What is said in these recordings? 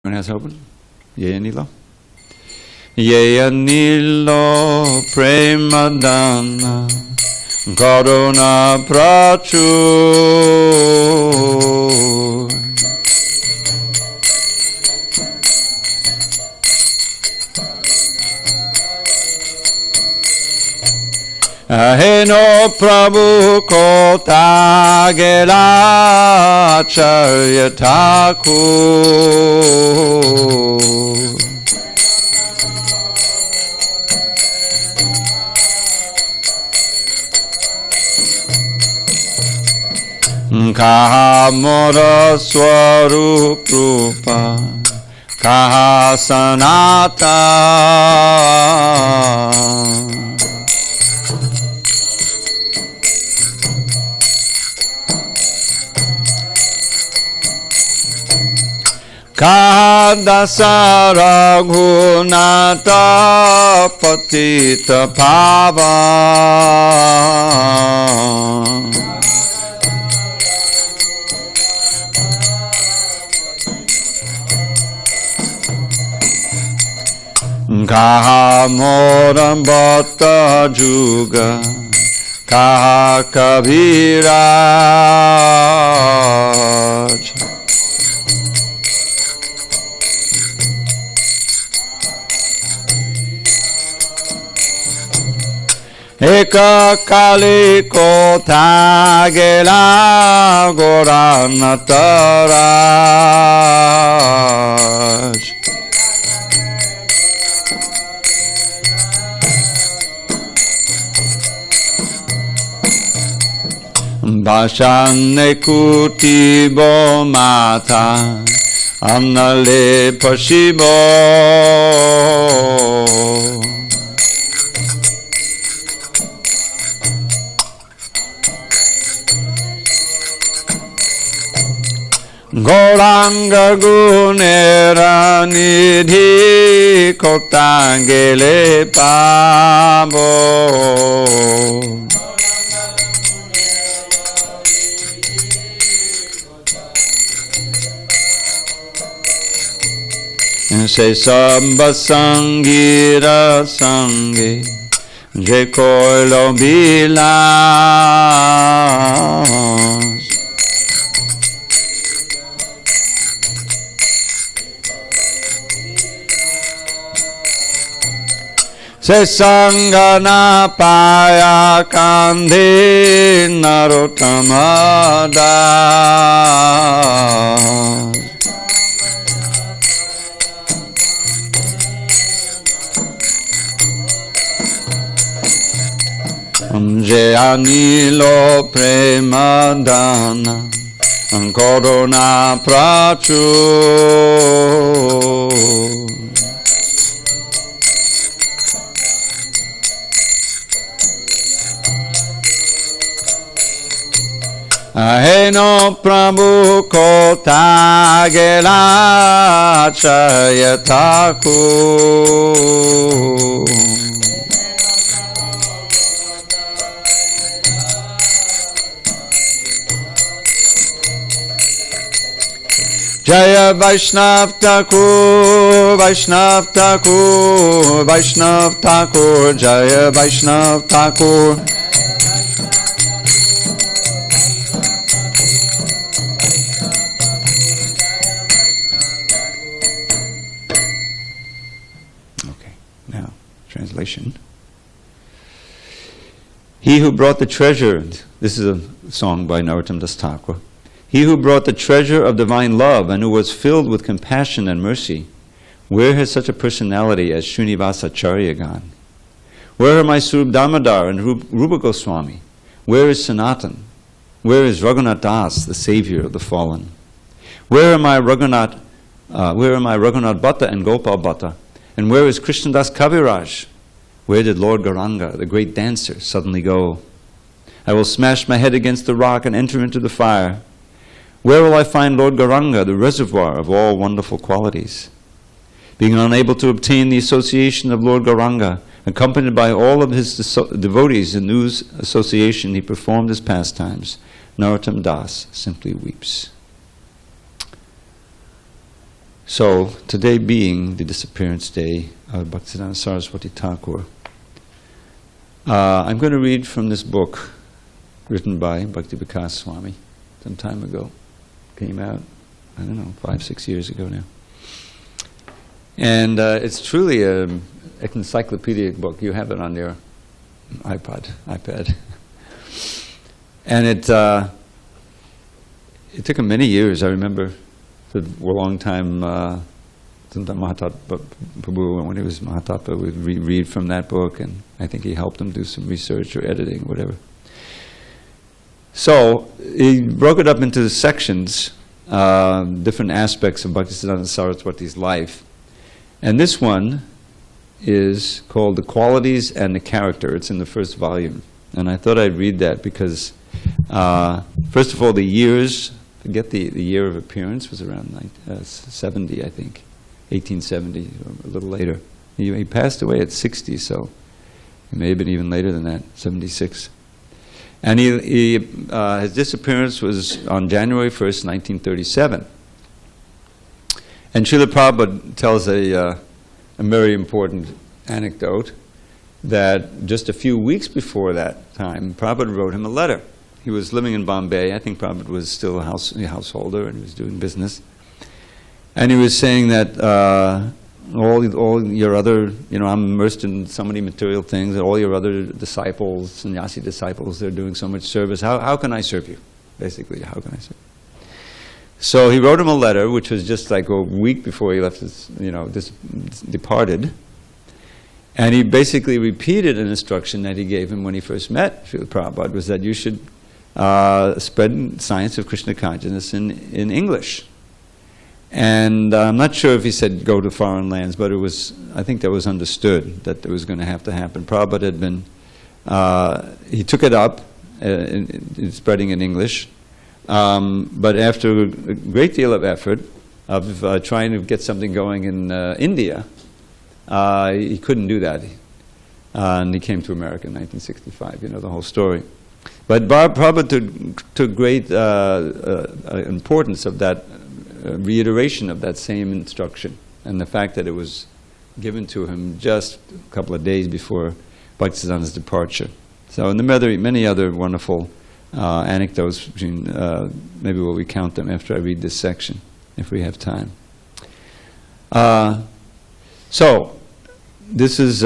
Everyone has open? Yea Nilo? Yea Nilo Premadana Karuna Prachur Aheno Prabhu Kota Gela Acharya Thakur Kaha Mora Swarup Rupa Kaha Sanatan Kaha Dasa Raghunata Patita Pavan Kaha Moram Bhatta Juga Kaha Kabiraj Eka Kali Kota Gela Goranataraj Bashane Kutibo Mata Annale Pashibo Goranga Gunera Nidhi Kotangele Pabo Se Samba Sangira Sangi Je Koilo Bilas Se Sangana Paya Kandhi Narottamada Je Anilo Premadana Corona Prachur Aheno Prabhu Kota Gela Acharya Thakur Jaya Vaishnav Thakur, Vaishnav Thakur, Vaishnav Thakur, Jaya Vaishnav Thakur. Okay, now translation. He who brought the treasure, this is a song by Narottam Das Thakur. He who brought the treasure of divine love and who was filled with compassion and mercy, where has such a personality as Srinivasacharya gone? Where are my Swarup Damodar and Rupa Goswami? Where is Sanatan? Where is Raghunath Das, the savior of the fallen? Where are my Raghunath Bhatta and Gopal Bhatta? And where is Krishnadas Kaviraj? Where did Lord Gauranga, the great dancer, suddenly go? I will smash my head against the rock and enter into the fire. Where will I find Lord Gauranga, the reservoir of all wonderful qualities? Being unable to obtain the association of Lord Gauranga, accompanied by all of his devotees in whose association he performed his pastimes, Narottam Das simply weeps. So, today being the disappearance day of BhaktisiddhantaSarasvatiThakura, I'm going to read from this book written by Bhakti Vikas Swami some time ago. Came out, I don't know, 5-6 years ago now. And it's truly an encyclopedic book. You have it on your iPad. And it took him many years, I remember. For a long time, sometime Mahatma Prabhu, when he was Mahatma, would read from that book, and I think he helped him do some research or editing, whatever. So, he broke it up into sections, different aspects of Bhaktisiddhanta Saraswati's life. And this one is called The Qualities and the Character. It's in the first volume. And I thought I'd read that because, first of all, the years, forget the year of appearance, was around 70, I think, 1870, or a little later. He passed away at 60, so it may have been even later than that, 76. And his disappearance was on January 1st, 1937. And Srila Prabhupada tells a very important anecdote that just a few weeks before that time, Prabhupada wrote him a letter. He was living in Bombay. I think Prabhupada was still a householder and he was doing business. And he was saying that all your other, I'm immersed in so many material things, and all your other disciples, sannyasi disciples, they're doing so much service. How can I serve you? Basically, how can I serve you? So he wrote him a letter, which was just like a week before he left departed. And he basically repeated an instruction that he gave him when he first met Srila Prabhupada, was that you should spread science of Krishna consciousness in English. And I'm not sure if he said go to foreign lands, but I think that was understood that it was going to have to happen. Prabhupada had been, he took it up in spreading in English, but after a great deal of effort of trying to get something going in India, he couldn't do that. And he came to America in 1965, the whole story. But Prabhupada took great importance of that reiteration of that same instruction, and the fact that it was given to him just a couple of days before Bhaktisiddhanta's departure. So, and the many other wonderful anecdotes between, maybe we'll recount them after I read this section, if we have time. So, this is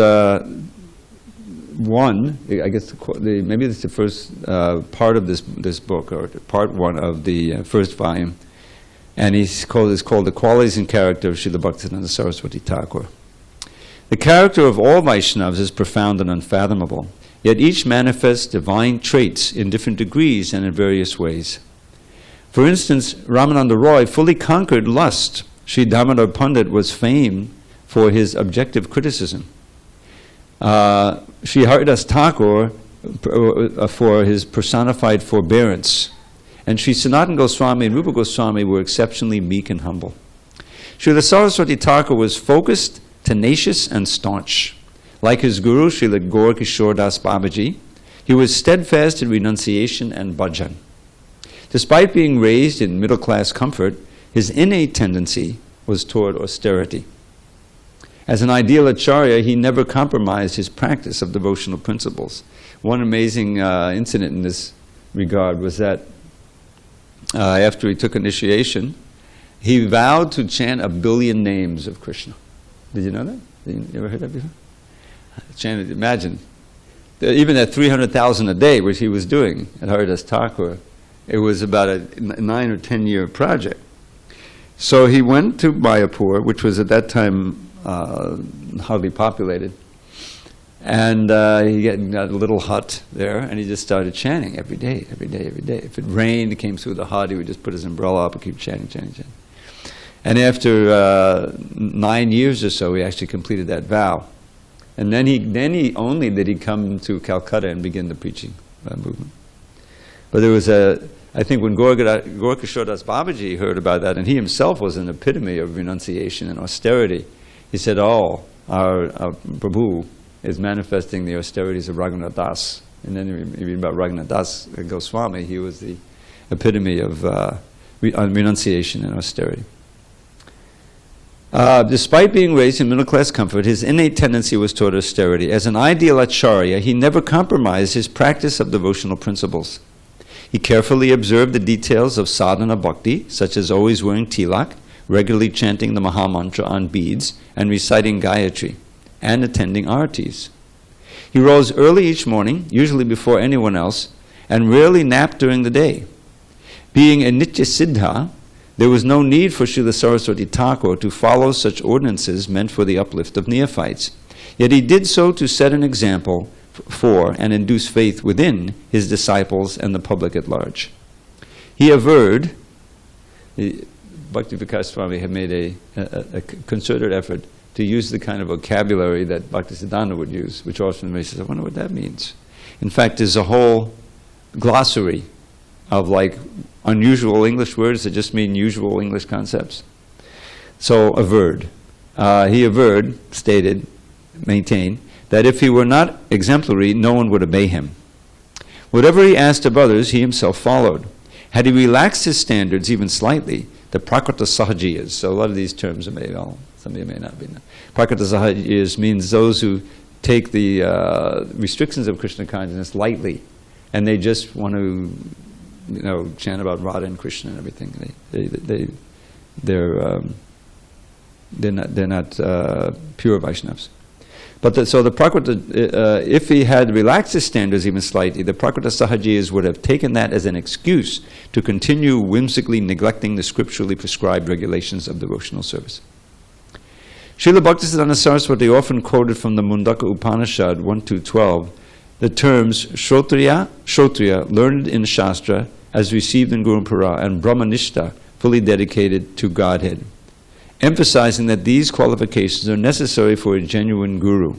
one, I guess maybe it's the first part of this book, or part one of the first volume, and it's called The Qualities and Character of Srila BhaktisiddhantaSarasvatiThakura. The character of all Vaishnavas is profound and unfathomable, yet each manifests divine traits in different degrees and in various ways. For instance, Ramananda Roy fully conquered lust. Sri Damodar Pandit was famed for his objective criticism. Sri Haridas Thakur for his personified forbearance. And Sri Sanatana Goswami and Rupa Goswami were exceptionally meek and humble. Srila Saraswati Thakur was focused, tenacious, and staunch. Like his guru, Srila Gaura Das Babaji, he was steadfast in renunciation and bhajan. Despite being raised in middle-class comfort, his innate tendency was toward austerity. As an ideal acharya, he never compromised his practice of devotional principles. One amazing incident in this regard was that after he took initiation, he vowed to chant 1 billion names of Krishna. Did you know that? You ever heard that before? Chanted, imagine, even at 300,000 a day, which he was doing at Haridas Thakur, it was about a 9 or 10 year project. So he went to Mayapur, which was at that time hardly populated, and he got a little hut there, and he just started chanting every day. If it rained, he came through the hut, he would just put his umbrella up and keep chanting. And after 9 years or so, he actually completed that vow. And then he only did he come to Calcutta and begin the preaching movement. But there was I think when Gaura Das Babaji heard about that, and he himself was an epitome of renunciation and austerity, he said, our Prabhu is manifesting the austerities of Raghunath Das. And then you read about Raghunath Das Goswami, he was the epitome of renunciation and austerity. Despite being raised in middle-class comfort, his innate tendency was toward austerity. As an ideal acharya, he never compromised his practice of devotional principles. He carefully observed the details of sadhana bhakti, such as always wearing tilak, regularly chanting the Maha Mantra on beads, and reciting Gayatri, and attending artis. He rose early each morning, usually before anyone else, and rarely napped during the day. Being a Nitya Siddha, there was no need for Srila Saraswati Thakur to follow such ordinances meant for the uplift of neophytes. Yet he did so to set an example for and induce faith within his disciples and the public at large. He averred, Bhakti Vikas Swami had made a concerted effort to use the kind of vocabulary that Bhaktisiddhanta would use, which often says, I wonder what that means. In fact, there's a whole glossary of like unusual English words that just mean usual English concepts. So, averred. He averred, stated, maintained, that if he were not exemplary, no one would obey him. Whatever he asked of others, he himself followed. Had he relaxed his standards even slightly, the prakrita sahajiyas, so a lot of these terms, some of you may not be known. Prakrita sahajiyas means those who take the restrictions of Krishna consciousness lightly, and they just want to chant about Radha and Krishna and everything. They're not pure Vaishnavas. But so the Prakrita, if he had relaxed his standards even slightly, the Prakrita Sahajiyas would have taken that as an excuse to continue whimsically neglecting the scripturally prescribed regulations of devotional service. SrilaBhaktisiddhantaSarasvati often quoted from the Mundaka Upanishad 1-12 the terms Shrotriya, learned in Shastra, as received in Guru Parā, and Brahmanishta, fully dedicated to Godhead, emphasizing that these qualifications are necessary for a genuine guru,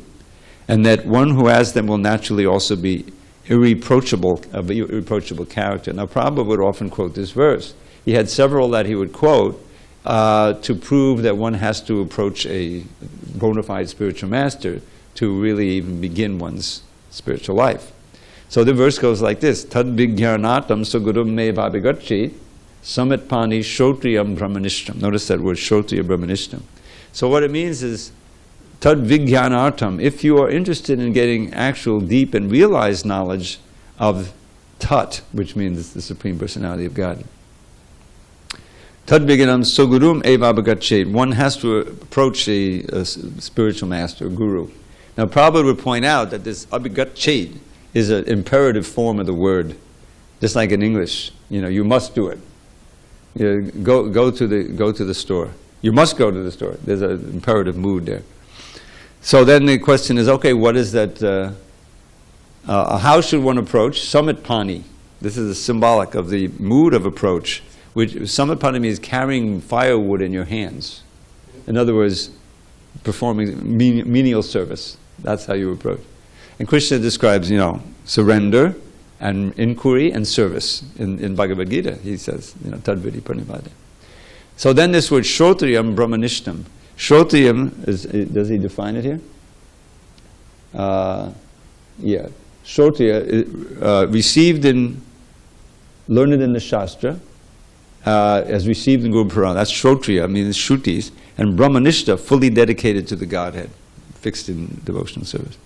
and that one who has them will naturally also be irreproachable character. Now, Prabhupada would often quote this verse. He had several that he would quote to prove that one has to approach a bona fide spiritual master to really even begin one's spiritual life. So the verse goes like this: Tad Vijñānatam Sugurum me bhavigatchi Samit Pani Shrotriyam Brahmanishtam. Notice that word Shrotriya Brahmanishtam. So what it means is Tad Vijñānartam. If you are interested in getting actual deep and realized knowledge of Tat, which means the Supreme Personality of God, Tad Vijñanam Sugurum eva bhagatchet. One has to approach a spiritual master, a guru. Now Prabhupada would point out that this abhigatchet is an imperative form of the word, just like in English. You must do it. Go to the store. You must go to the store. There's an imperative mood there. So then the question is, okay, what is that? How should one approach? Samit Pani. This is a symbolic of the mood of approach. Which Samit Pani means carrying firewood in your hands. In other words, performing menial service. That's how you approach. And Krishna describes, surrender and inquiry and service. In Bhagavad Gita, he says, Tadvidi Pranivada. So then this word Shrotriyam Brahmanishtam. Shrotriyam, does he define it here? Yeah. Shrotriya, learned in the Shastra, as received in Guru Parā. That's Shrotriya, means Shrutis. And Brahmanishta, fully dedicated to the Godhead, fixed in devotional service.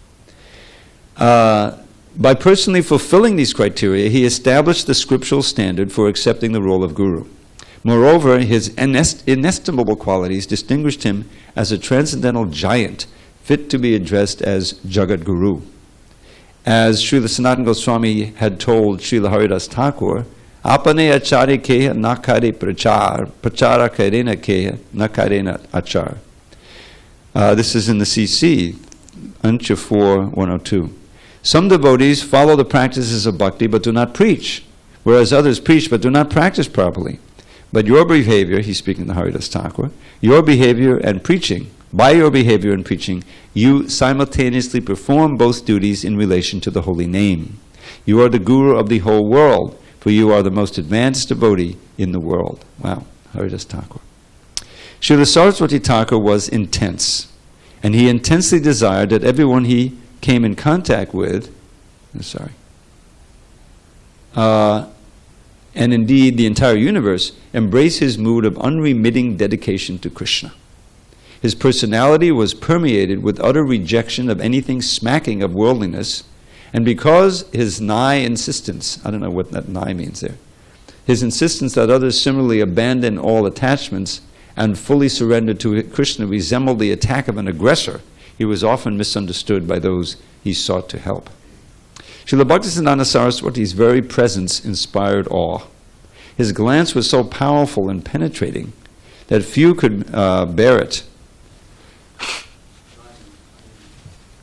By personally fulfilling these criteria, he established the scriptural standard for accepting the role of guru. Moreover, his inestimable qualities distinguished him as a transcendental giant, fit to be addressed as Jagat Guru. As Srila Sanatana Goswami had told Srila Haridas Thakur, Apane achari keha nakare prachara karena keha nakarena achar. This is in the CC, Ancha 4:102. Some devotees follow the practices of bhakti but do not preach, whereas others preach but do not practice properly. But your behavior, he's speaking to Haridas Thakur, your behavior and preaching, by your behavior and preaching, you simultaneously perform both duties in relation to the holy name. You are the guru of the whole world, for you are the most advanced devotee in the world. Wow, Haridas Thakur. Srila Saraswati Thakur was intense, and he intensely desired that everyone he came in contact with, and indeed the entire universe, embrace his mood of unremitting dedication to Krishna. His personality was permeated with utter rejection of anything smacking of worldliness, and because his nigh insistence, I don't know what that nigh means there, his insistence that others similarly abandon all attachments and fully surrender to Krishna resembled the attack of an aggressor, he was often misunderstood by those he sought to help. SrilaBhaktisiddhantaSarasvati's very presence inspired awe. His glance was so powerful and penetrating that few could bear it.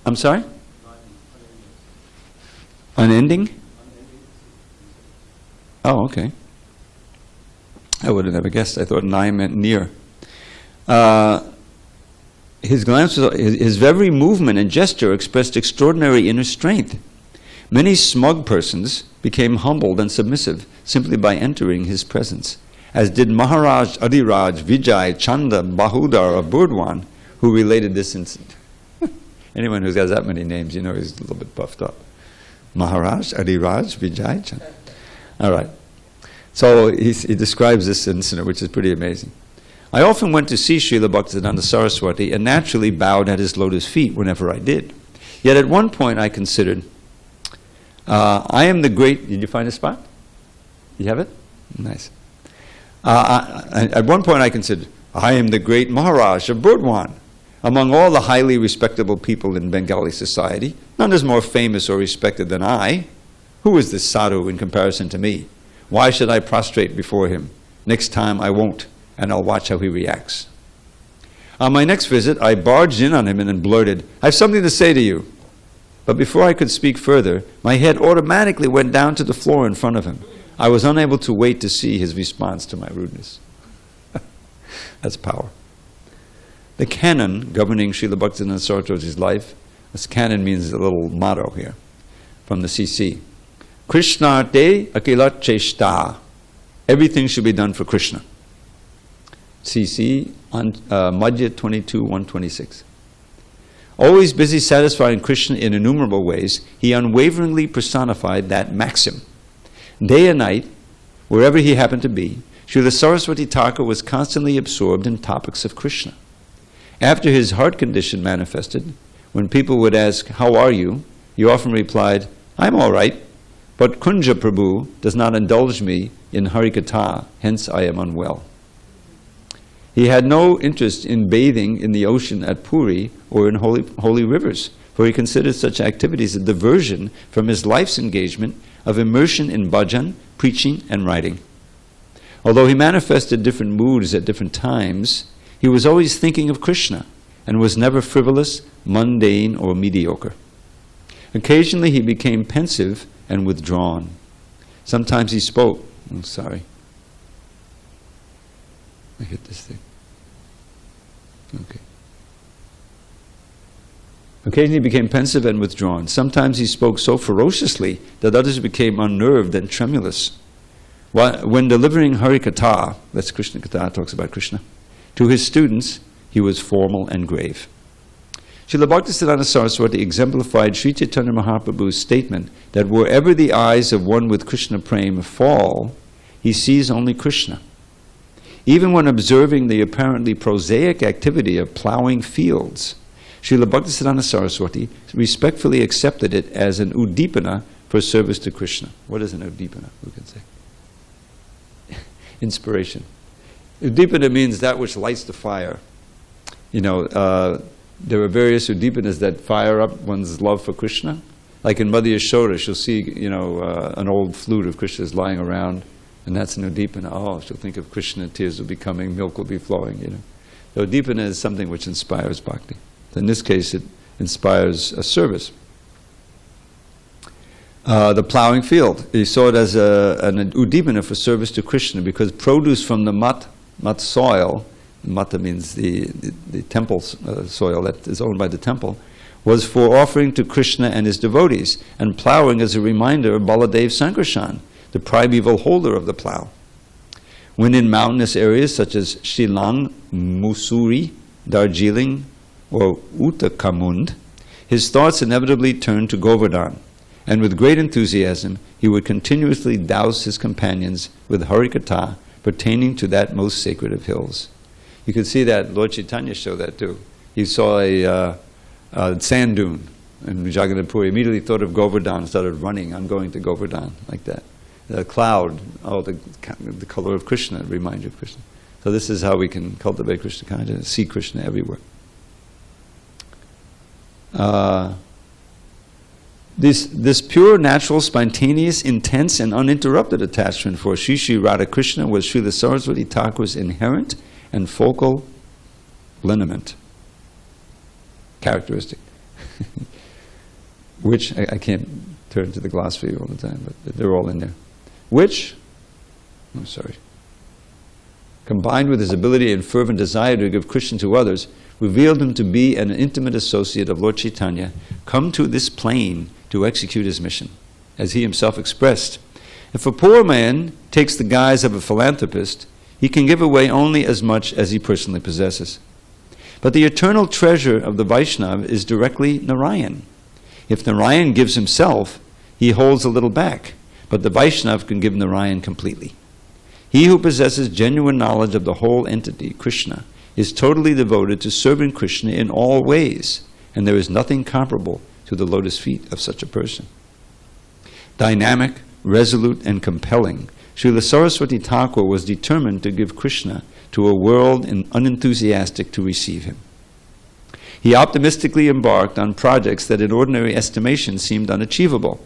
I'm sorry? Unending? Oh, okay. I would have never guessed. I thought nigh meant near. His glance was, his every movement and gesture expressed extraordinary inner strength. Many smug persons became humbled and submissive simply by entering his presence, as did Maharaj Adiraj Vijay Chanda Bahudar of Burdwan, who related this incident. Anyone who has that many names, you know he's a little bit puffed up. Maharaj Adiraj Vijay Chanda. All right. So he describes this incident, which is pretty amazing. I often went to see Srila Bhaktisiddhanta Saraswati and naturally bowed at his lotus feet whenever I did. Yet at one point I considered, I am the great... Did you find a spot? You have it? Nice. At one point I considered, I am the great Maharaj of Burdwan. Among all the highly respectable people in Bengali society, none is more famous or respected than I. Who is this sadhu in comparison to me? Why should I prostrate before him? Next time I won't, and I'll watch how he reacts. On my next visit, I barged in on him and blurted, I have something to say to you. But before I could speak further, my head automatically went down to the floor in front of him. I was unable to wait to see his response to my rudeness. That's power. The canon governing Srila Bhaktisiddhanta Saraswati's life, this canon means a little motto here, from the CC. Krishnarte akilat cheshta. Everything should be done for Krishna. CC on Madhya 22:126. Always busy satisfying Krishna in innumerable ways, he unwaveringly personified that maxim. Day and night, wherever he happened to be, Srila Sarasvati Thakur was constantly absorbed in topics of Krishna. After his heart condition manifested, when people would ask, how are you? He often replied, I'm all right, but Kunja Prabhu does not indulge me in Harikatha, hence I am unwell. He had no interest in bathing in the ocean at Puri or in holy rivers, for he considered such activities a diversion from his life's engagement of immersion in bhajan, preaching, and writing. Although he manifested different moods at different times, he was always thinking of Krishna and was never frivolous, mundane, or mediocre. Occasionally he became pensive and withdrawn. Sometimes he spoke. I'm sorry. I hit this thing. Okay. Occasionally he became pensive and withdrawn. Sometimes he spoke so ferociously that others became unnerved and tremulous. When delivering Harikatha, that's Krishna Katha, talks about Krishna, to his students, he was formal and grave. Srila Bhaktisiddhanta Saraswati exemplified Sri Chaitanya Mahaprabhu's statement that wherever the eyes of one with Krishna prema fall, he sees only Krishna. Even when observing the apparently prosaic activity of plowing fields, Srila Bhaktisiddhanta Saraswati respectfully accepted it as an udipana for service to Krishna. What is an udipana, who can say? Inspiration. Udipana means that which lights the fire. You know, there are various udipanas that fire up one's love for Krishna. Like in Mother Yashoda, she'll see, you know, an old flute of Krishna's lying around, and that's an udipana. Oh, she'll think of Krishna, tears will be coming, milk will be flowing, you know. So udipana is something which inspires bhakti. In this case, it inspires a service. The plowing field, he saw it as an udipana for service to Krishna, because produce from the mat soil, mata means the temple soil that is owned by the temple, was for offering to Krishna and his devotees, and plowing as a reminder of Baladev Sankarshan, the primeval holder of the plow. When in mountainous areas such as Shillong, Mussoorie, Darjeeling, or Uttakamund, his thoughts inevitably turned to Govardhan, and with great enthusiasm he would continuously douse his companions with Harikatha pertaining to that most sacred of hills. You could see that, Lord Chaitanya showed that too. He saw a sand dune, and Jagannath Puri immediately thought of Govardhan and started running. I'm going to Govardhan, like that. The cloud, the color of Krishna, reminds you of Krishna. So this is how we can cultivate Krishna consciousness, see Krishna everywhere. This pure, natural, spontaneous, intense, and uninterrupted attachment for Sri Sri Radha Krishna was Srila Sarasvati Thakur's inherent and focal lineament, characteristic, which I can't turn to the gloss for you all the time, but they're all in there. Combined with his ability and fervent desire to give Krishna to others, revealed him to be an intimate associate of Lord Chaitanya, come to this plane to execute his mission. As he himself expressed, if a poor man takes the guise of a philanthropist, he can give away only as much as he personally possesses. But the eternal treasure of the Vaishnava is directly Narayan. If Narayan gives himself, he holds a little back, but the Vaishnava can give Narayan completely. He who possesses genuine knowledge of the whole entity, Krishna, is totally devoted to serving Krishna in all ways, and there is nothing comparable to the lotus feet of such a person. Dynamic, resolute, and compelling, Srila Sarasvati Thakur was determined to give Krishna to a world unenthusiastic to receive him. He optimistically embarked on projects that in ordinary estimation seemed unachievable,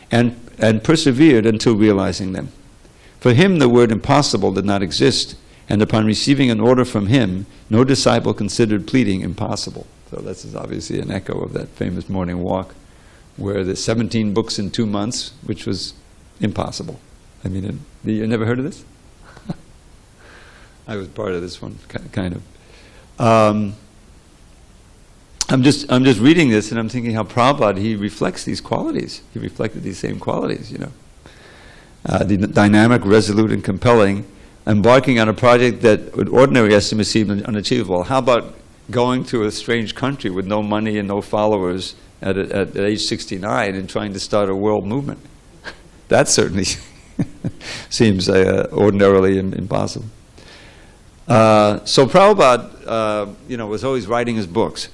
and persevered until realizing them. For him the word impossible did not exist, and upon receiving an order from him, no disciple considered pleading impossible. So this is obviously an echo of that famous morning walk, where there's 17 books in 2 months, which was impossible. I mean, you never heard of this? I was part of this one, kind of. I'm just reading this, and I'm thinking how Prabhupada, he reflects these qualities. He reflected these same qualities, you know. The dynamic, resolute, and compelling, embarking on a project that with ordinary estimates seemed unachievable. How about going to a strange country with no money and no followers at age 69 and trying to start a world movement? That certainly seems ordinarily impossible. So Prabhupada, was always writing his books.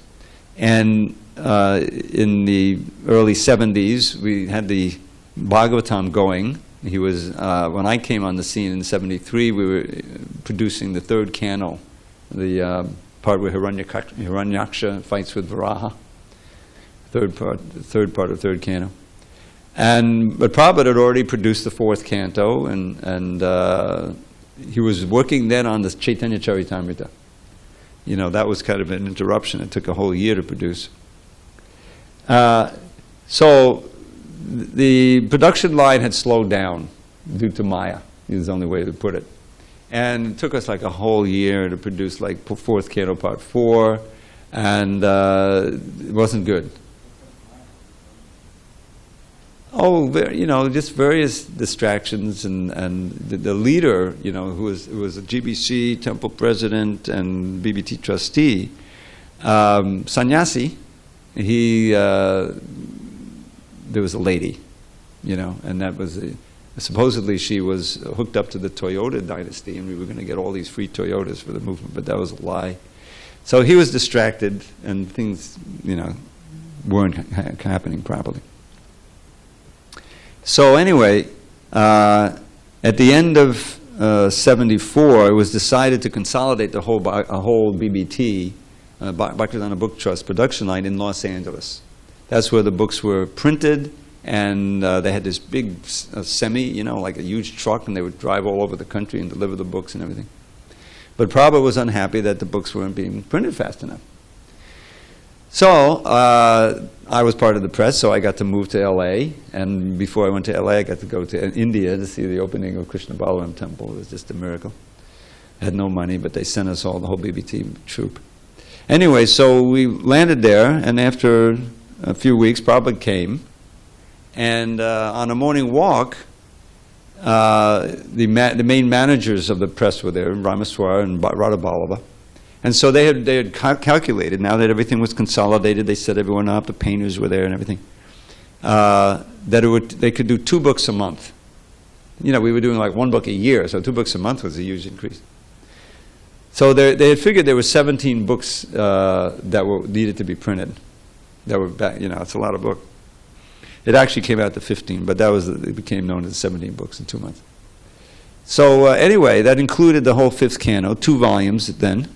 And in the early 70s, we had the Bhagavatam going. He was, when I came on the scene in 73, we were producing the third canto, the part where Hiranyaksha fights with Varaha, third part of third canto. But Prabhupada had already produced the fourth canto, and he was working then on the Chaitanya Charitamrita. You know, that was kind of an interruption. It took a whole year to produce. So the production line had slowed down due to Maya, is the only way to put it. And it took us like a whole year to produce like fourth canto part 4, and it wasn't good. Oh, just various distractions, and the leader, who was a GBC temple president and BBT trustee, sannyasi, there was a lady, and that was supposedly she was hooked up to the Toyota dynasty, and we were going to get all these free Toyotas for the movement, but that was a lie. So he was distracted, and things, weren't happening properly. So anyway, at the end of 74, it was decided to consolidate a whole BBT, Bhaktivedanta Book Trust production line in Los Angeles. That's where the books were printed, and they had this big semi, like a huge truck, and they would drive all over the country and deliver the books and everything. But Prabhupada was unhappy that the books weren't being printed fast enough. So I was part of the press, so I got to move to LA, and before I went to LA, I got to go to India to see the opening of Krishna Balaram Temple. It was just a miracle. I had no money, but they sent us all, the whole BBT troop. Anyway, so we landed there, and after a few weeks, Prabhupada came, and on a morning walk, the main managers of the press were there, Ramaswara and Radhaballabha. And so they had calculated, now that everything was consolidated, they set everyone up, the painters were there and everything, that they could do 2 books a month. We were doing like 1 book a year, so 2 books a month was a huge increase. So they had figured there were 17 books that were needed to be printed. That were back, it's a lot of books. It actually came out to 15, but it became known as 17 books in 2 months. So anyway, that included the whole fifth canto, 2 volumes then,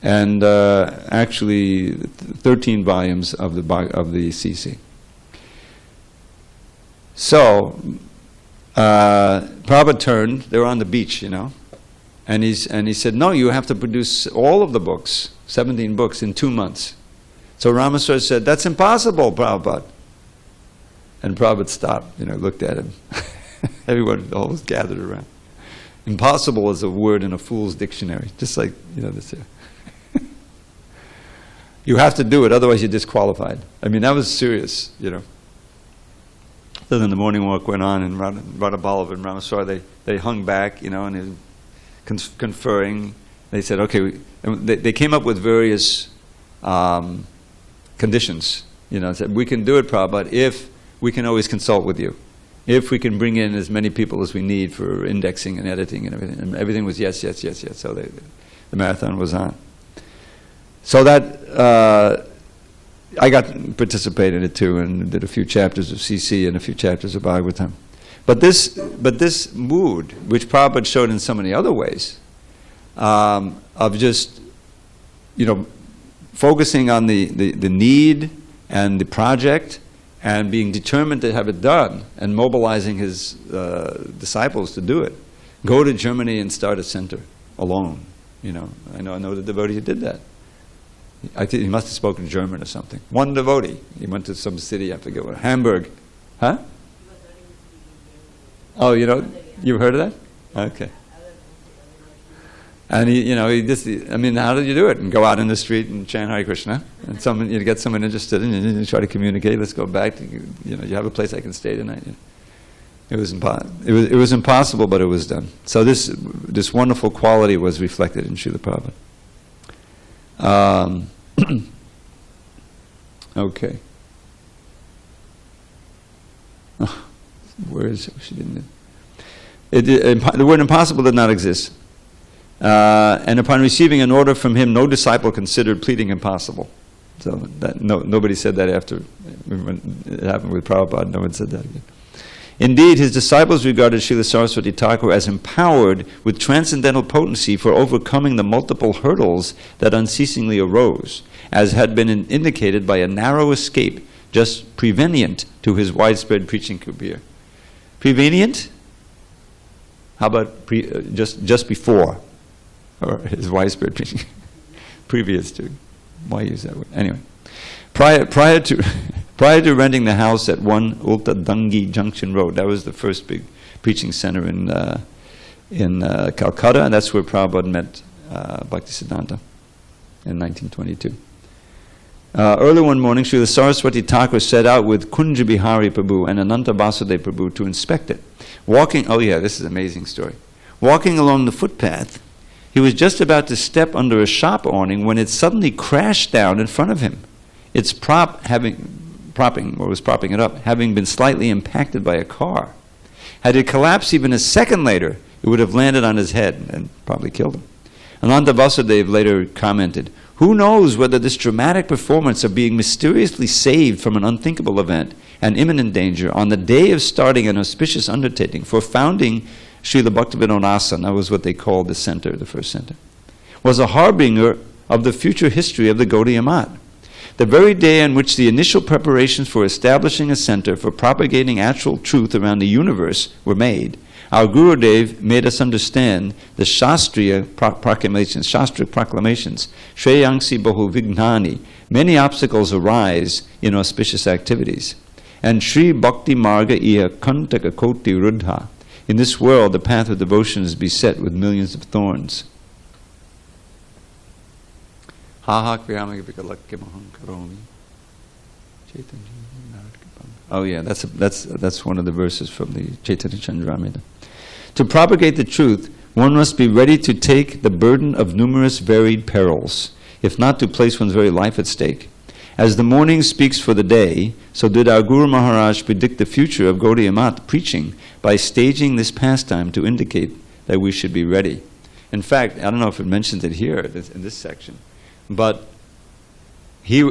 and actually 13 volumes of the CC. So Prabhupada turned. They were on the beach, and he said, "No, you have to produce all of the books, 17 books, in 2 months." So Ramaswami said, "That's impossible, Prabhupada." And Prabhupada stopped, looked at him. Everyone all was gathered around. Impossible is a word in a fool's dictionary, just like, this here. You have to do it, otherwise you're disqualified. I mean, that was serious, So then the morning walk went on, and Radha Ballava and Ramaswami, they hung back, and they were conferring. They said, okay, they came up with various conditions, said, we can do it, Prabhupada, if we can always consult with you. If we can bring in as many people as we need for indexing and editing and everything. And everything was yes, yes, yes, yes. So the marathon was on. So that, I got to participate in it too, and did a few chapters of CC and a few chapters of Bhagavatam. But this mood, which Prabhupada showed in so many other ways, of just, focusing on the need and the project, and being determined to have it done, and mobilizing his disciples to do it. Go to Germany and start a center alone. I know the devotee who did that. I think he must have spoken German or something. One devotee. He went to some city, I forget what, Hamburg. Huh? Oh, you've heard of that? Okay. And he just, how did you do it? And go out in the street and chant Hare Krishna, and you get someone interested in it, and you try to communicate. Let's go back to, you have a place I can stay tonight. It was impossible, but it was done. So this wonderful quality was reflected in Srila Prabhupada. Okay. Where is it? She didn't. The word impossible did not exist. And upon receiving an order from him, no disciple considered pleading impossible. So that nobody said that after it happened with Prabhupada. No one said that again. Indeed, his disciples regarded Srila Saraswati Thakur as empowered with transcendental potency for overcoming the multiple hurdles that unceasingly arose, as had been indicated by a narrow escape just prevenient to his widespread preaching career. Prevenient? How about just before? Or his widespread preaching, previous to, why use that word? Anyway, prior to renting the house at 1 Ulta Dangi Junction Road, that was the first big preaching center in Calcutta, and that's where Prabhupada met Bhaktisiddhanta in 1922. Early one morning, Srila Saraswati Thakur set out with Kunja Bihari Prabhu and Ananta Vasudeva Prabhu to inspect it. This is an amazing story. Walking along the footpath, he was just about to step under a shop awning when it suddenly crashed down in front of him. Its propping it up, having been slightly impacted by a car. Had it collapsed even a second later, it would have landed on his head and probably killed him. Ananta Vasudeva later commented, "Who knows whether this dramatic performance of being mysteriously saved from an unthinkable event and imminent danger on the day of starting an auspicious undertaking for founding SrilaBhaktisiddhantaSarasvatiThakura, Dasa, that was what they called the center, the first center, was a harbinger of the future history of the Gaudiya Math. The very day on which the initial preparations for establishing a center for propagating actual truth around the universe were made, our Gurudev made us understand the Shastriya proclamations, Shreyangsi Bahu Vignani, many obstacles arise in auspicious activities. And Sri Bhakti Marga Iha Kantaka Koti Rudha. In this world, the path of devotion is beset with millions of thorns. Oh yeah, that's one of the verses from the Chaitanya Chandramrita. To propagate the truth, one must be ready to take the burden of numerous varied perils, if not to place one's very life at stake. As the morning speaks for the day, so did our Guru Maharaj predict the future of Gaudiya Math preaching by staging this pastime to indicate that we should be ready. In fact, I don't know if it mentions it here in this section, but he,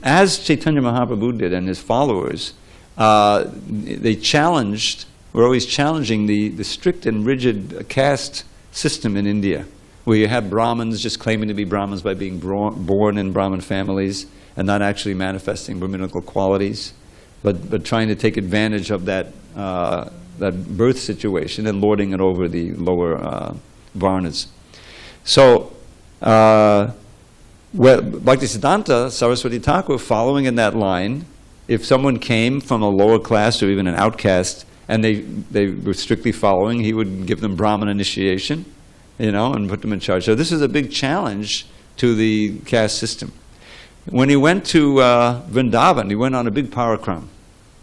as Chaitanya Mahaprabhu did and his followers, they were always challenging the strict and rigid caste system in India, where you have Brahmins just claiming to be Brahmins by being born in Brahmin families and not actually manifesting Brahminical qualities, but trying to take advantage of that birth situation and lording it over the lower Varnas. So, Bhaktisiddhanta Sarasvati Thakur, following in that line, if someone came from a lower class or even an outcast, and they were strictly following, he would give them Brahman initiation, and put them in charge. So this is a big challenge to the caste system. When he went to Vrindavan, he went on a big parakram.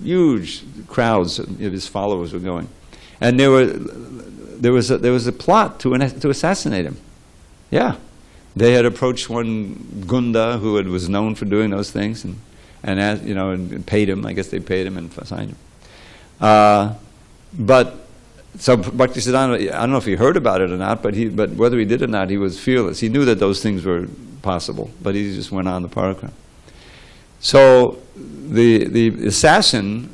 Huge crowds of his followers were going, and there was a plot to assassinate him. Yeah, they had approached one Gunda who was known for doing those things, and paid him. I guess they paid him and assigned him. But so Bhaktisiddhanta, I don't know if he heard about it or not, but whether he did or not, he was fearless. He knew that those things were possible, but he just went on the parakram. So the assassin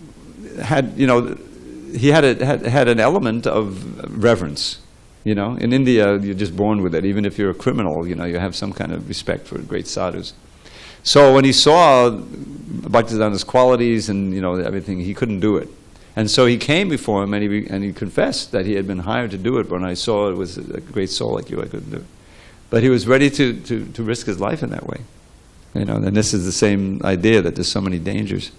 had, he had an element of reverence. In India, you're just born with it. Even if you're a criminal, you have some kind of respect for great sadhus. So when he saw Bhaktisiddhanta's qualities and everything, he couldn't do it. And so he came before him and he confessed that he had been hired to do it. But when I saw it was a great soul like you, I couldn't do it. But he was ready to risk his life in that way. And this is the same idea that there's so many dangers.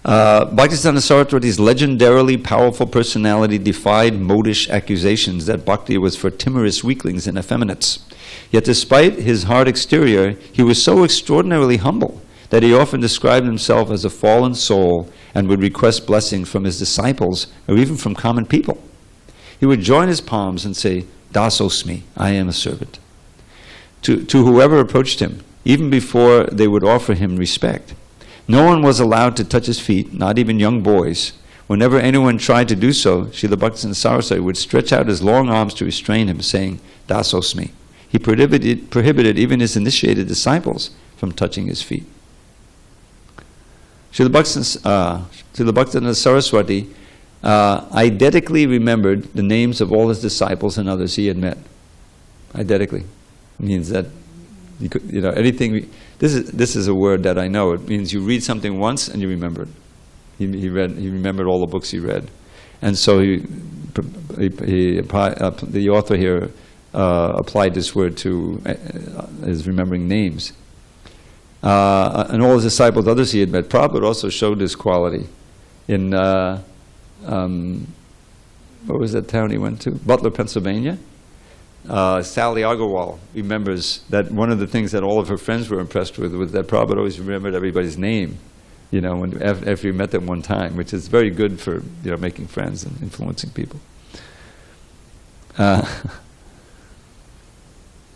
Bhaktisiddhanta Saraswati's legendarily powerful personality defied modish accusations that bhakti was for timorous weaklings and effeminates. Yet despite his hard exterior, he was so extraordinarily humble that he often described himself as a fallen soul and would request blessings from his disciples or even from common people. He would join his palms and say, "Dasosmi, I am a servant," to whoever approached him, even before they would offer him respect. No one was allowed to touch his feet, not even young boys. Whenever anyone tried to do so, Srila Bhaktisiddhanta Saraswati would stretch out his long arms to restrain him, saying, "Dasosmi." He prohibited even his initiated disciples from touching his feet. Srila Bhaktisiddhanta Saraswati eidetically remembered the names of all his disciples and others he had met. Eidetically means that anything. This is a word that I know. It means you read something once and you remember it. He remembered all the books he read, and so the author here applied this word to his remembering names. And all his disciples, others he had met. Prabhupada also showed this quality in what was that town he went to? Butler, Pennsylvania. Sally Agarwal remembers that one of the things that all of her friends were impressed with was that Prabhupada always remembered everybody's name, after you met them one time, which is very good for making friends and influencing people. He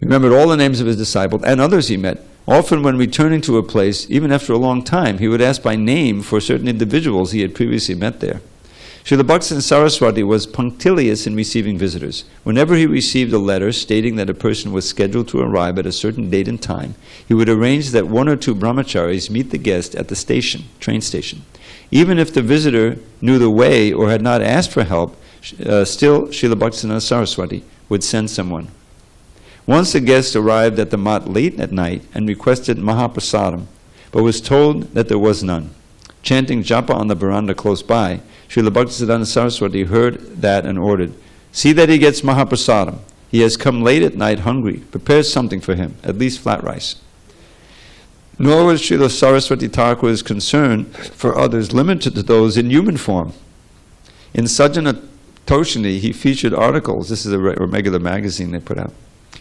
remembered all the names of his disciples and others he met. Often when returning to a place, even after a long time, he would ask by name for certain individuals he had previously met there. Srila Bhaktisiddhanta Saraswati was punctilious in receiving visitors. Whenever he received a letter stating that a person was scheduled to arrive at a certain date and time, he would arrange that one or two brahmacharis meet the guest at the train station. Even if the visitor knew the way or had not asked for help, still Srila Bhaktisiddhanta Saraswati would send someone. Once a guest arrived at the mat late at night and requested Mahaprasadam, but was told that there was none. Chanting japa on the veranda close by, Srila Bhaktisiddhanta Saraswati heard that and ordered, "See that he gets Mahaprasadam. He has come late at night hungry. Prepare something for him, at least flat rice." Nor was Srila Saraswati Thakur's concern for others limited to those in human form. In Sajjana Toshini, he featured articles, this is a regular magazine they put out,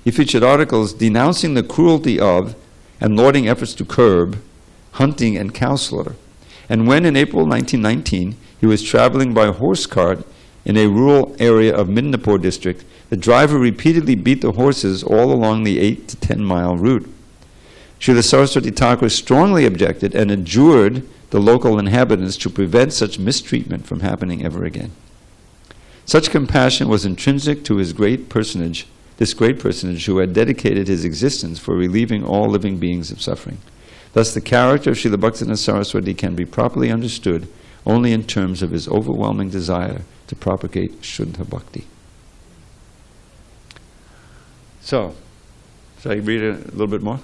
he featured articles denouncing the cruelty of and lauding efforts to curb hunting and cow slaughter. And when in April 1919 he was traveling by horse cart in a rural area of Midnapur district, the driver repeatedly beat the horses all along the 8 to 10 mile route. Srila Saraswati Thakur strongly objected and adjured the local inhabitants to prevent such mistreatment from happening ever again. Such compassion was intrinsic to his great personage, this great personage who had dedicated his existence for relieving all living beings of suffering. Thus the character of Srila Bhaktisiddhanta Saraswati can be properly understood only in terms of his overwhelming desire to propagate Shuddha Bhakti. So, shall I read a little bit more?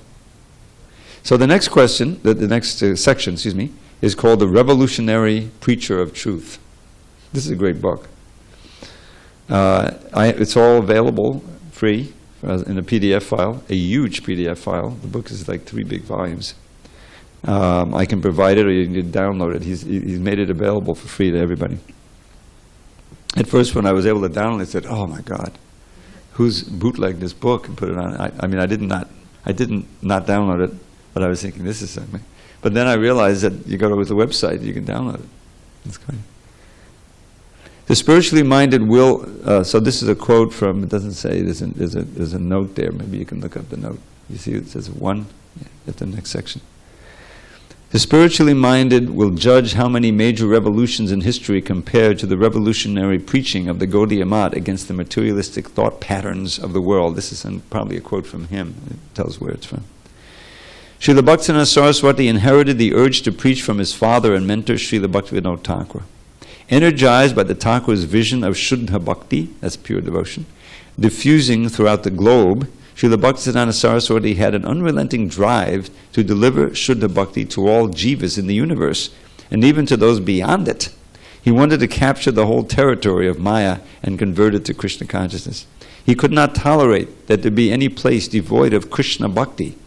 So the next question, the next section, is called The Revolutionary Preacher of Truth. This is a great book. It's all available free in a PDF file, a huge PDF file. The book is like 3 big volumes. I can provide it or you can download it. He's made it available for free to everybody. At first when I was able to download it, I said, oh my God, who's bootlegged this book and put it on? I mean, I didn't not download it, but I was thinking this is something. But then I realized that you go to the website, you can download it. It's great. The spiritually minded will, so this is a quote from, it doesn't say, there's a note there, maybe you can look up the note. You see it says 1 at the next section. The spiritually minded will judge how many major revolutions in history compared to the revolutionary preaching of the Gaudiya Math against the materialistic thought patterns of the world. This is probably a quote from him. It tells where it's from. Srila Bhaktisiddhanta Saraswati inherited the urge to preach from his father and mentor, Srila Bhaktivinoda Thakur. Energized by the Thakur's vision of Shuddha Bhakti, that's pure devotion, diffusing throughout the globe, Srila Bhaktisiddhanta Saraswati had an unrelenting drive to deliver Shuddha Bhakti to all jivas in the universe, and even to those beyond it. He wanted to capture the whole territory of Maya and convert it to Krishna consciousness. He could not tolerate that there be any place devoid of Krishna Bhakti.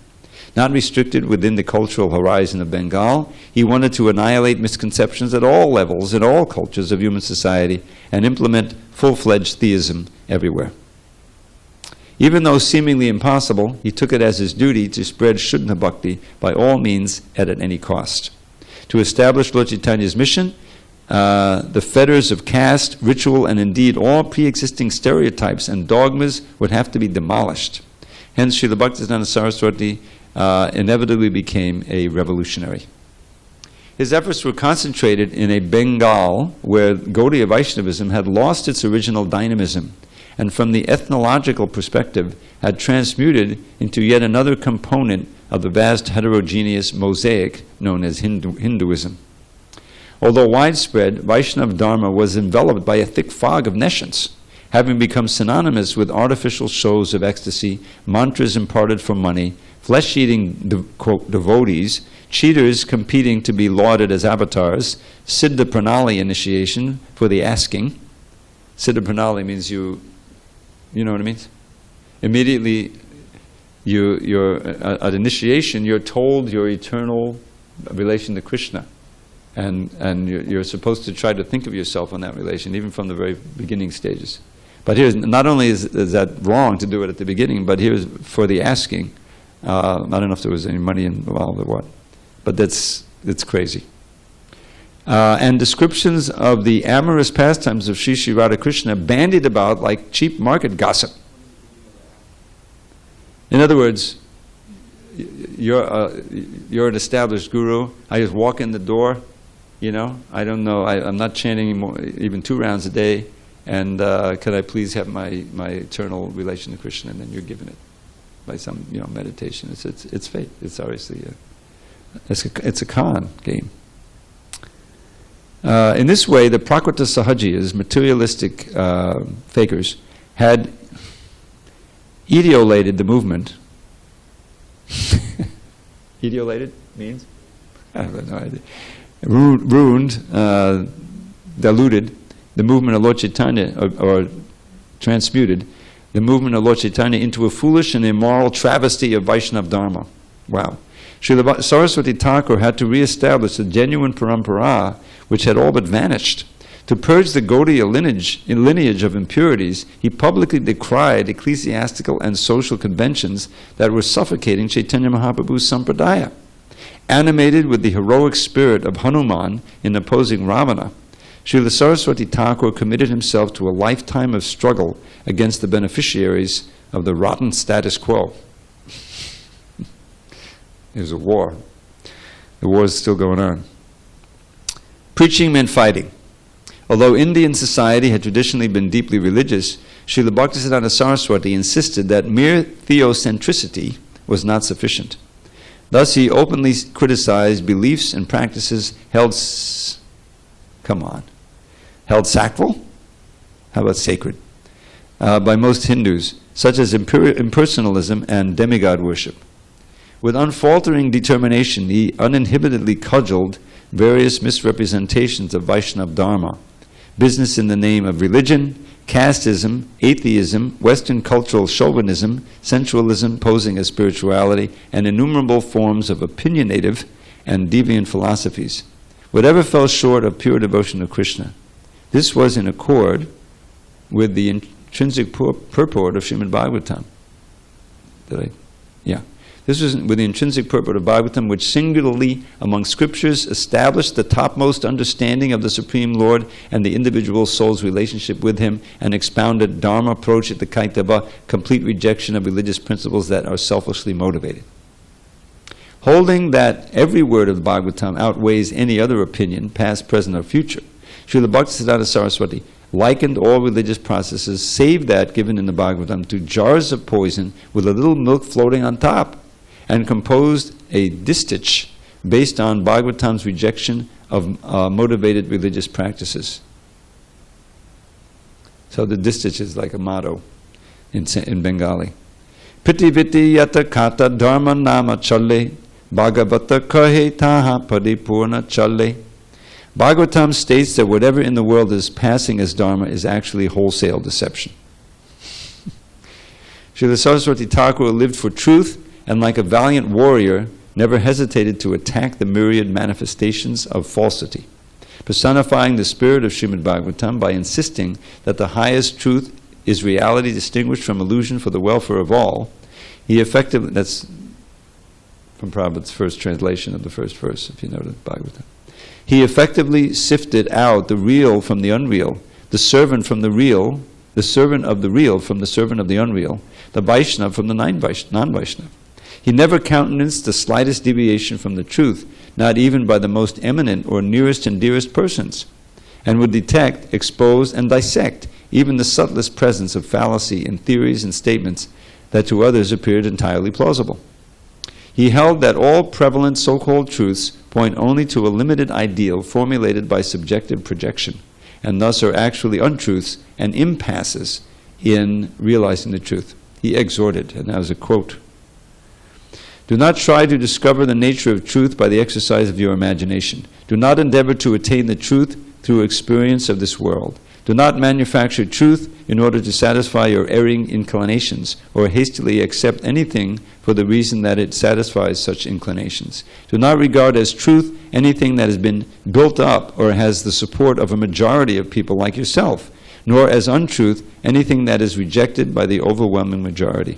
Not restricted within the cultural horizon of Bengal, he wanted to annihilate misconceptions at all levels, in all cultures of human society, and implement full-fledged theism everywhere. Even though seemingly impossible, he took it as his duty to spread Shuddha Bhakti by all means and at any cost. To establish Lord Chaitanya's mission, the fetters of caste, ritual, and indeed all pre-existing stereotypes and dogmas would have to be demolished. Hence, Srila Bhaktisiddhanta Saraswati inevitably became a revolutionary. His efforts were concentrated in a Bengal where Gaudiya Vaishnavism had lost its original dynamism, and from the ethnological perspective had transmuted into yet another component of the vast heterogeneous mosaic known as Hinduism. Although widespread, Vaishnava Dharma was enveloped by a thick fog of nescience, having become synonymous with artificial shows of ecstasy, mantras imparted for money, flesh-eating devotees, cheaters competing to be lauded as avatars, Siddha Pranali initiation for the asking. Siddha Pranali means you know what it means? Immediately, you're at initiation, you're told your eternal relation to Krishna. And you're supposed to try to think of yourself in that relation, even from the very beginning stages. But here's, not only is that wrong to do it at the beginning, but here's for the asking. I don't know if there was any money involved or what, but it's crazy. And descriptions of the amorous pastimes of Sri Radha Krishna bandied about like cheap market gossip. In other words, you're an established guru. I just walk in the door, I don't know, I'm not chanting anymore, even 2 rounds a day, and could I please have my eternal relation to Krishna? And then you're given it by some meditation. It's fake. It's obviously it's a con game. In this way, the Prakrita Sahajiyas, materialistic fakers, had etiolated the movement. Etiolated means? I have no idea. Ruined, diluted the movement of Lord Chaitanya, or transmuted the movement of Lord Chaitanya into a foolish and immoral travesty of Vaishnava Dharma. Wow. Srila Saraswati Thakur had to re-establish the genuine parampara, which had all but vanished. To purge the Gaudiya lineage of impurities, he publicly decried ecclesiastical and social conventions that were suffocating Chaitanya Mahaprabhu's sampradaya. Animated with the heroic spirit of Hanuman in opposing Ravana, Srila Saraswati Thakur committed himself to a lifetime of struggle against the beneficiaries of the rotten status quo. It was a war. The war is still going on. Preaching meant fighting. Although Indian society had traditionally been deeply religious, Srila Bhaktisiddhanta Saraswati insisted that mere theocentricity was not sufficient. Thus he openly criticized beliefs and practices held sacral? How about sacred? By most Hindus, such as impersonalism and demigod worship. With unfaltering determination, he uninhibitedly cudgeled various misrepresentations of Vaishnava Dharma, business in the name of religion, casteism, atheism, Western cultural chauvinism, sensualism posing as spirituality, and innumerable forms of opinionative and deviant philosophies. Whatever fell short of pure devotion to Krishna. This was in accord with the intrinsic purport of Srimad Bhagavatam. This was with the intrinsic purport of Bhagavatam, which singularly among scriptures established the topmost understanding of the Supreme Lord and the individual soul's relationship with Him, and expounded Dharma approach at the Kaitava, complete rejection of religious principles that are selfishly motivated. Holding that every word of Bhagavatam outweighs any other opinion, past, present, or future, Srila Bhaktisiddhanta Saraswati likened all religious processes, save that given in the Bhagavatam, to jars of poison with a little milk floating on top, and composed a distich based on Bhagavatam's rejection of motivated religious practices. So the distich is like a motto in Bengali. Piti viti yata kata dharma nama challe, Bhagavata kahe taha paripurna challe. Bhagavatam states that whatever in the world is passing as dharma is actually wholesale deception. Srila Saraswati Thakura lived for truth, and like a valiant warrior, never hesitated to attack the myriad manifestations of falsity, personifying the spirit of Srimad Bhagavatam by insisting that the highest truth is reality distinguished from illusion for the welfare of all. He effectively, that's from Prabhupada's first translation of the first verse, if you know the Bhagavatam. He effectively sifted out the real from the unreal, the servant from the real, the servant of the real from the servant of the unreal, the Vaishnava from the non-Vaishnava. He never countenanced the slightest deviation from the truth, not even by the most eminent or nearest and dearest persons, and would detect, expose, and dissect even the subtlest presence of fallacy in theories and statements that to others appeared entirely plausible. He held that all prevalent so-called truths point only to a limited ideal formulated by subjective projection, and thus are actually untruths and impasses in realizing the truth. He exhorted, and that was a quote, "Do not try to discover the nature of truth by the exercise of your imagination. Do not endeavor to attain the truth through experience of this world. Do not manufacture truth in order to satisfy your erring inclinations, or hastily accept anything for the reason that it satisfies such inclinations. Do not regard as truth anything that has been built up or has the support of a majority of people like yourself, nor as untruth anything that is rejected by the overwhelming majority.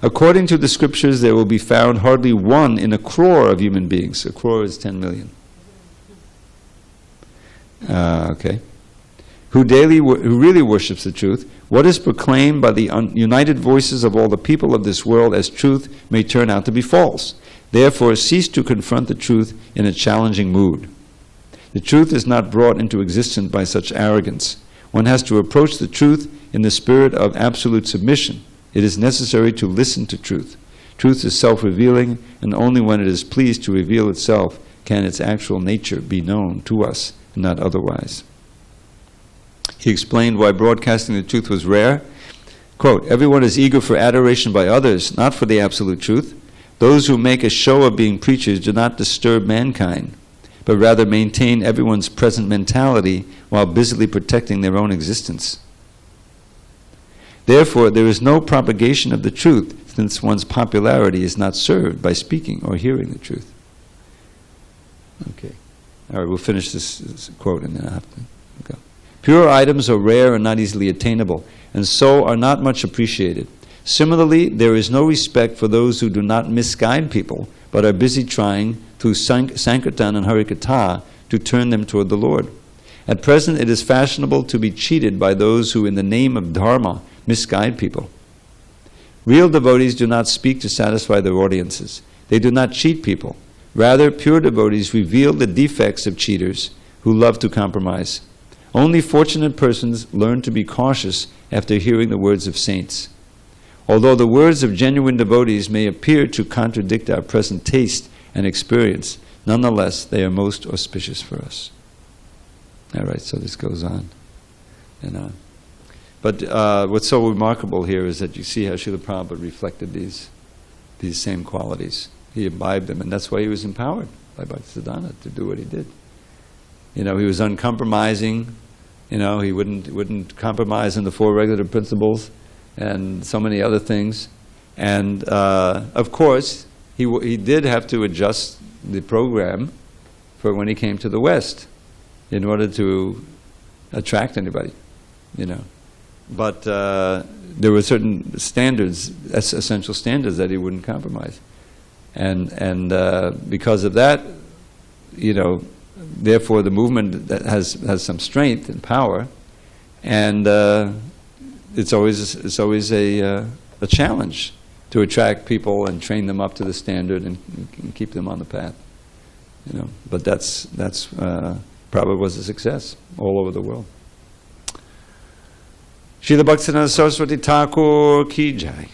According to the scriptures, there will be found hardly one in a crore of human beings." A crore is 10 million. Who really worships the truth. What is proclaimed by the united voices of all the people of this world as truth may turn out to be false. Therefore, cease to confront the truth in a challenging mood. The truth is not brought into existence by such arrogance. One has to approach the truth in the spirit of absolute submission. It is necessary to listen to truth. Truth is self-revealing, and only when it is pleased to reveal itself can its actual nature be known to us, and not otherwise. He explained why broadcasting the truth was rare. Quote, "Everyone is eager for adoration by others, not for the absolute truth. Those who make a show of being preachers do not disturb mankind, but rather maintain everyone's present mentality while busily protecting their own existence. Therefore, there is no propagation of the truth, since one's popularity is not served by speaking or hearing the truth." Okay. All right, we'll finish this quote and then I'll have to go. "Pure items are rare and not easily attainable, and so are not much appreciated. Similarly, there is no respect for those who do not misguide people, but are busy trying, through Sankirtan and Harikatha, to turn them toward the Lord. At present, it is fashionable to be cheated by those who, in the name of Dharma, misguide people. Real devotees do not speak to satisfy their audiences. They do not cheat people. Rather, pure devotees reveal the defects of cheaters who love to compromise. Only fortunate persons learn to be cautious after hearing the words of saints. Although the words of genuine devotees may appear to contradict our present taste and experience, nonetheless, they are most auspicious for us. All right, so this goes on and on. But what's so remarkable here is that you see how Srila Prabhupada reflected these same qualities. He imbibed them, and that's why he was empowered by Bhaktisiddhanta to do what he did. He was uncompromising. He wouldn't compromise on the four regulative principles and so many other things. And of course, he did have to adjust the program for when he came to the West in order to attract anybody, But there were certain standards, essential standards, that he wouldn't compromise. And because of that, therefore the movement that has some strength and power, and it's always a challenge to attract people and train them up to the standard and keep them on the path. But that's probably was a success all over the world. SrilaBhaktisiddhantaSarasvatiThakura ki jai.